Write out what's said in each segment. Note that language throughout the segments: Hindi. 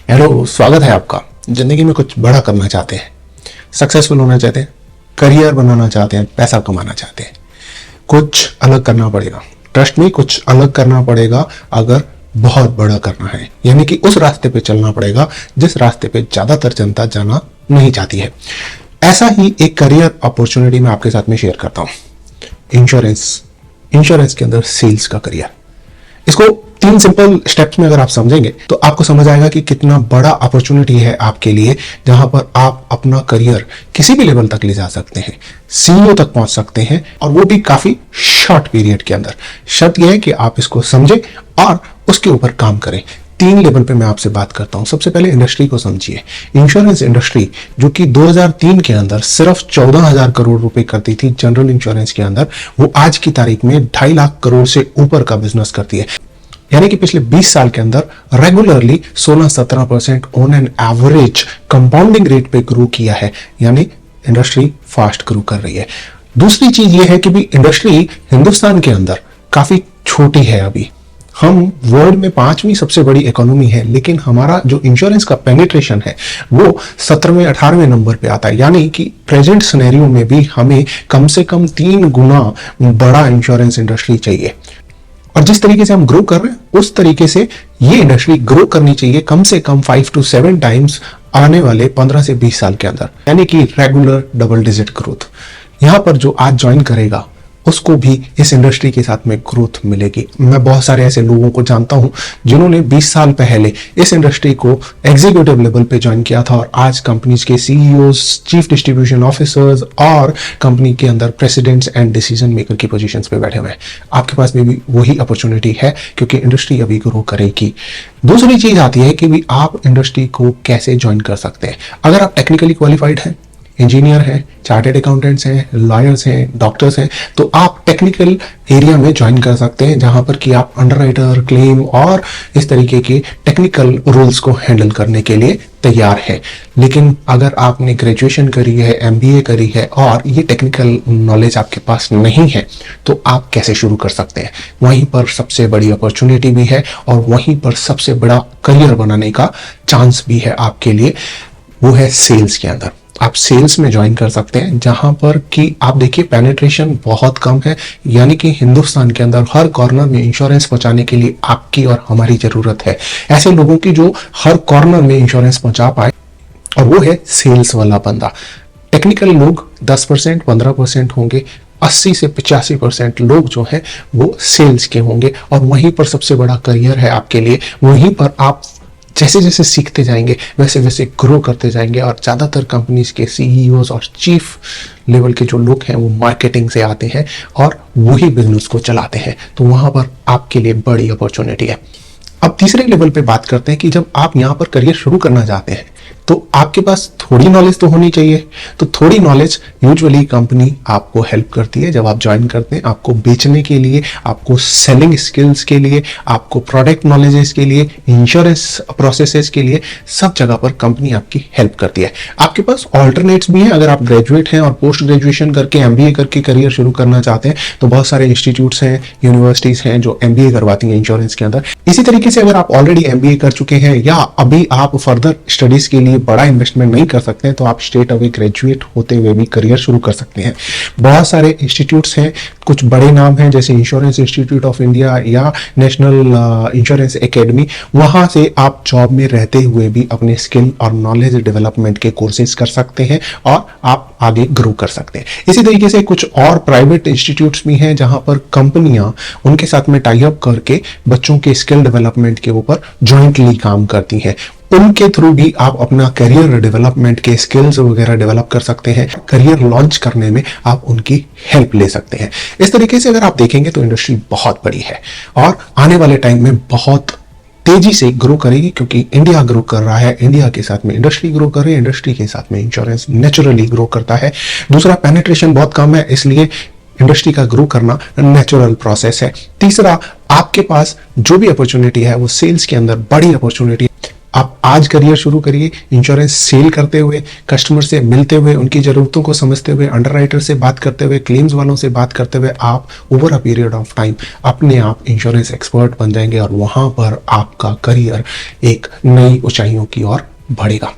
हेलो, स्वागत है आपका। जिंदगी में कुछ बड़ा करना चाहते हैं, सक्सेसफुल होना चाहते हैं, करियर बनाना चाहते हैं, पैसा कमाना चाहते हैं, कुछ अलग करना पड़ेगा। ट्रस्ट में कुछ अलग करना पड़ेगा अगर बहुत बड़ा करना है, यानी कि उस रास्ते पे चलना पड़ेगा जिस रास्ते पे ज्यादातर जनता जाना नहीं चाहती है। ऐसा ही एक करियर अपॉर्चुनिटी मैं आपके साथ में शेयर करता हूं। इंश्योरेंस के अंदर सेल्स का करियर। इसको 3 सिंपल स्टेप्स में अगर आप समझेंगे तो आपको समझ आएगा कि कितना बड़ा अपॉर्चुनिटी है आपके लिए, जहां पर आप अपना करियर किसी भी लेवल तक ले जा सकते हैं, सीईओ तक पहुंच सकते हैं, और वो भी काफी शॉर्ट पीरियड के अंदर। शर्त यह है कि आप इसको समझें और उसके ऊपर काम करें। 3 लेवल पे मैं आपसे बात करता हूं। सबसे पहले इंडस्ट्री को समझिए। इंश्योरेंस इंडस्ट्री जो कि 2003 के अंदर सिर्फ 14,000 करोड़ रुपए करती थी जनरल इंश्योरेंस के अंदर, वो आज की तारीख में 2.5 लाख करोड़ से ऊपर का बिजनेस करती है। यानी कि पिछले 20 साल के अंदर regularly 16-17% on an average compounding rate पे ग्रो किया है, यानी इंडस्ट्री फास्ट ग्रो कर रही है। दूसरी चीज ये है कि भी इंडस्ट्री हिंदुस्तान के अंदर काफी छोटी है। अभी हम वर्ल्ड में 5वीं सबसे बड़ी इकोनॉमी है, लेकिन हमारा जो इंश्योरेंस का पेनिट्रेशन है वो 17वें-18वें नंबर पे आता है। यानी कि प्रेजेंट सिनेरियो में भी हमें कम से कम 3 गुना बड़ा इंश्योरेंस इंडस्ट्री चाहिए। और जिस तरीके से हम ग्रो कर रहे हैं उस तरीके से ये इंडस्ट्री ग्रो करनी चाहिए कम से कम 5 to 7 टाइम्स आने वाले 15 से 20 साल के अंदर, यानी कि रेगुलर डबल डिजिट ग्रोथ। यहां पर जो आज ज्वाइन करेगा उसको भी इस इंडस्ट्री के साथ में ग्रोथ मिलेगी। मैं बहुत सारे ऐसे लोगों को जानता हूं जिन्होंने 20 साल पहले इस इंडस्ट्री को एग्जीक्यूटिव लेवल पे ज्वाइन किया था और आज कंपनीज के सीईओज, चीफ डिस्ट्रीब्यूशन ऑफिसर्स और कंपनी के अंदर प्रेसिडेंट्स एंड डिसीजन मेकर की पोजीशंस पे बैठे हुए हैं। आपके पास भी वही अपॉर्चुनिटी है क्योंकि इंडस्ट्री अभी ग्रो करेगी। दूसरी चीज आती है कि भी आप इंडस्ट्री को कैसे ज्वाइन कर सकते हैं। अगर आप टेक्निकली क्वालिफाइड हैं, इंजीनियर हैं, चार्टेड अकाउंटेंट्स हैं, लॉयर्स हैं, डॉक्टर्स हैं, तो आप टेक्निकल एरिया में ज्वाइन कर सकते हैं, जहां पर कि आप अंडरराइटर, क्लेम और इस तरीके के टेक्निकल रोल्स को हैंडल करने के लिए तैयार है। लेकिन अगर आपने ग्रेजुएशन करी है, एमबीए करी है और ये टेक्निकल नॉलेज आपके पास नहीं है, तो आप कैसे शुरू कर सकते हैं? वहीं पर सबसे बड़ी अपॉर्चुनिटी भी है और वहीं पर सबसे बड़ा करियर बनाने का चांस भी है आपके लिए, वो है सेल्स के अंदर। आप सेल्स में ज्वाइन कर सकते हैं, जहां पर कि आप देखिए पेनिट्रेशन बहुत कम है, यानी कि हिंदुस्तान के अंदर हर कॉर्नर में इंश्योरेंस पहुंचाने के लिए आपकी और हमारी जरूरत है। ऐसे लोगों की जो हर कॉर्नर में इंश्योरेंस पहुंचा पाए, और वो है सेल्स वाला बंदा। टेक्निकल लोग 10%, 15% होंगे, 80 से 85% लोग जो है वो सेल्स के होंगे, और वहीं पर सबसे बड़ा करियर है आपके लिए। वहीं पर आप जैसे जैसे सीखते जाएंगे वैसे वैसे ग्रो करते जाएंगे। और ज़्यादातर कंपनीज के सीईओज और चीफ लेवल के जो लोग हैं वो मार्केटिंग से आते हैं और वही बिजनेस को चलाते हैं, तो वहाँ पर आपके लिए बड़ी अपॉर्चुनिटी है। अब तीसरे लेवल पे बात करते हैं कि जब आप यहाँ पर करियर शुरू करना चाहते हैं तो आपके पास थोड़ी नॉलेज तो होनी चाहिए। तो थोड़ी नॉलेज यूजुअली कंपनी आपको हेल्प करती है जब आप ज्वाइन करते हैं, आपको बेचने के लिए, आपको सेलिंग स्किल्स के लिए, आपको प्रोडक्ट नॉलेजेस के लिए, इंश्योरेंस प्रोसेसेस के लिए, सब जगह पर कंपनी आपकी हेल्प करती है। आपके पास ऑल्टरनेट्स भी हैं। अगर आप ग्रेजुएट हैं और पोस्ट ग्रेजुएशन करके एमबीए करके करियर शुरू करना चाहते हैं तो बहुत सारे इंस्टीट्यूट्स हैं, यूनिवर्सिटीज हैं जो एमबीए करवाती हैं इंश्योरेंस के अंदर। इसी तरीके से अगर आप ऑलरेडी एमबीए कर चुके हैं या अभी आप फर्दर स्टडीज के लिए बड़ा इन्वेस्टमेंट नहीं कर सकते हैं, तो आप स्ट्रेट अवे ग्रेजुएट होते हुए भी करियर शुरू कर सकते हैं। बहुत सारे इंस्टीट्यूट्स हैं, कुछ बड़े नाम हैं जैसे इंश्योरेंस इंस्टीट्यूट ऑफ इंडिया या नेशनल इंश्योरेंस एकेडमी। वहां से आप जॉब में रहते हुए भी अपने स्किल और नॉलेज डेवलपमेंट के कोर्सेज कर सकते हैं और आप आगे ग्रो कर सकते हैं। इसी तरीके से कुछ और प्राइवेट इंस्टीट्यूट्स भी हैं जहां पर कंपनियां उनके साथ में टाई अप करके बच्चों के स्किल डेवलपमेंट के ऊपर जॉइंटली काम करती हैं। उनके थ्रू भी आप अपना करियर डेवलपमेंट के स्किल्स वगैरह डेवलप कर सकते हैं। करियर लॉन्च करने में आप उनकी हेल्प ले सकते हैं। इस तरीके से अगर आप देखेंगे तो इंडस्ट्री बहुत बड़ी है और आने वाले टाइम में बहुत तेजी से ग्रो करेगी, क्योंकि इंडिया ग्रो कर रहा है, इंडिया के साथ में इंडस्ट्री ग्रो कर रही है, इंडस्ट्री के साथ में इंश्योरेंस नेचुरली ग्रो करता है। दूसरा, पेनिट्रेशन बहुत कम है, इसलिए इंडस्ट्री का ग्रो करना नेचुरल प्रोसेस है। तीसरा, आपके पास जो भी अपॉर्चुनिटी है वो सेल्स के अंदर बड़ी अपॉर्चुनिटी। आप आज करियर शुरू करिए, इंश्योरेंस सेल करते हुए, कस्टमर से मिलते हुए, उनकी ज़रूरतों को समझते हुए, अंडरराइटर से बात करते हुए, क्लेम्स वालों से बात करते हुए आप over a period of time अपने आप इंश्योरेंस एक्सपर्ट बन जाएंगे और वहाँ पर आपका करियर एक नई ऊंचाइयों की ओर बढ़ेगा।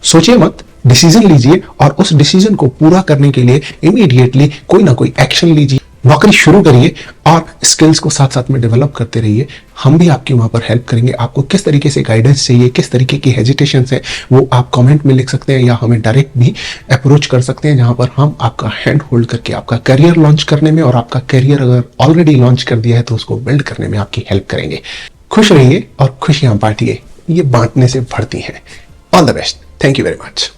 सोचिए मत, डिसीजन लीजिए और उस डिसीजन को पूरा करने के लिए इमीडिएटली कोई ना कोई एक्शन लीजिए, नौकरी शुरू करिए और स्किल्स को साथ साथ में डेवलप करते रहिए। हम भी आपकी वहां पर हेल्प करेंगे। आपको किस तरीके से गाइडेंस चाहिए, किस तरीके की हेजिटेशन है, वो आप कमेंट में लिख सकते हैं या हमें डायरेक्ट भी अप्रोच कर सकते हैं, जहां पर हम आपका हैंड होल्ड करके आपका करियर लॉन्च करने में और आपका करियर अगर ऑलरेडी लॉन्च कर दिया है तो उसको बिल्ड करने में आपकी हेल्प करेंगे। खुश रहिए और खुशियां बांटिए, ये बांटने से बढ़ती हैं। All the best. Thank you very much.